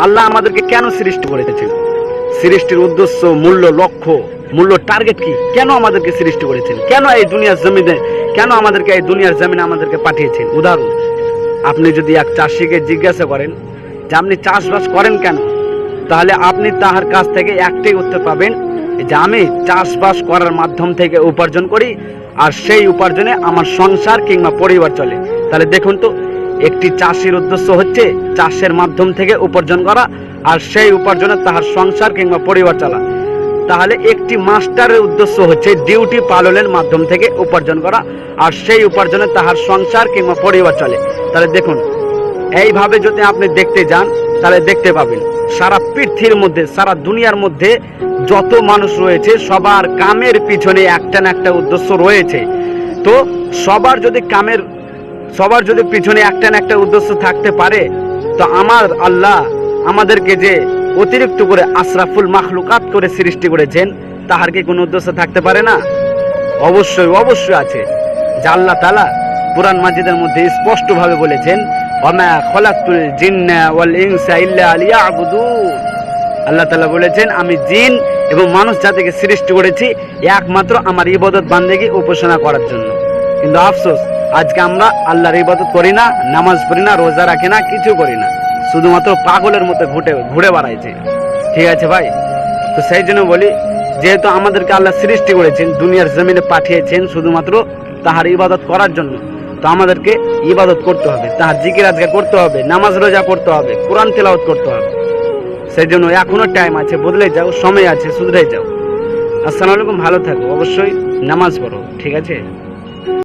আল্লাহ আমাদেরকে কেন সৃষ্টি করেছেন, সৃষ্টির উদ্দেশ্য, মূল্য, লক্ষ্য, মূল্য, টার্গেট কি, কেন আমাদেরকে সৃষ্টি করেছেন, কেন এই দুনিয়ার জমিনে, কেন আমাদেরকে এই দুনিয়ার জমিনে আমাদেরকে পাঠিয়েছেন। উদাহরণ, আপনি যদি এক চাষিকে জিজ্ঞাসা করেন যে আপনি চাষবাস করেন কেন, তাহলে আপনি তাহার কাছ থেকে একটাই উত্তর পাবেন যে আমি চাষবাস করার মাধ্যম থেকে উপার্জন করি, আর সেই উপার্জনে আমার সংসার কিংবা পরিবার চলে। তাহলে দেখুন তো, একটি চাষির উদ্দেশ্য হচ্ছে চাষের মাধ্যম থেকে উপার্জন করা, আর সেই উপার্জনে তাহার সংসার কিংবা পরিবার চলা। তাহলে একটি মাস্টারের উদ্দেশ্য হচ্ছে ডিউটি পালনের মাধ্যম থেকে উপার্জন করা, আর সেই উপার্জনে তাহার সংসার কিংবা পরিবার চলে। তাহলে দেখুন, এইভাবে যদি আপনি দেখতে যান তাহলে দেখতে পাবেন সারা পৃথিবীর মধ্যে, সারা দুনিয়ার মধ্যে যত মানুষ রয়েছে সবার কামের পিছনে একটা না একটা উদ্দেশ্য রয়েছে। তো সবার যদি পিছনে একটা না একটা উদ্দেশ্য থাকতে পারে, তো আমার আল্লাহ আমাদেরকে যে অতিরিক্ত করে আশরাফুল মাখলুকাত করে সৃষ্টি করেছেন, তাহার কি কোনো উদ্দেশ্য থাকতে পারে না? অবশ্যই অবশ্যই আছে। যে আল্লাহ তাআলা কুরআন মাজিদের মধ্যে স্পষ্টভাবে বলেছেন, ওমা খলাকতুল জিন্না ওয়াল ইনসা ইল্লা লিয়াবুদুন। আল্লাহ তাআলা বলেছেন, আমি জিন এবং মানুষ জাতিকে সৃষ্টি করেছি একমাত্র আমার ইবাদত বান্দেগী উপাসনা করার জন্য। কিন্তু আফসোস, আজকে আমরা আল্লাহর ইবাদত করি না, নামাজ পড়ি না, রোজা রাখি না, কিছু করি না, শুধুমাত্র পাগলের মতো ঘুরে বেড়াইছে। ঠিক আছে ভাই? তো সেই জন্য বলি, যেহেতু আমাদেরকে আল্লাহ সৃষ্টি করেছেন, দুনিয়ার জমিনে পাঠিয়েছেন শুধুমাত্র তাহার ইবাদত করার জন্য, তো আমাদেরকে ইবাদত করতে হবে, তাহার জিকির আজকার করতে হবে, নামাজ রোজা করতে হবে, কোরআন তেলাওয়াত করতে হবে। সেই জন্য এখনো টাইম আছে, বদলে যাও, সময় আছে, শুধরে যাও। আসসালামু আলাইকুম, ভালো থাকো, অবশ্যই নামাজ পড়ো। ঠিক আছে?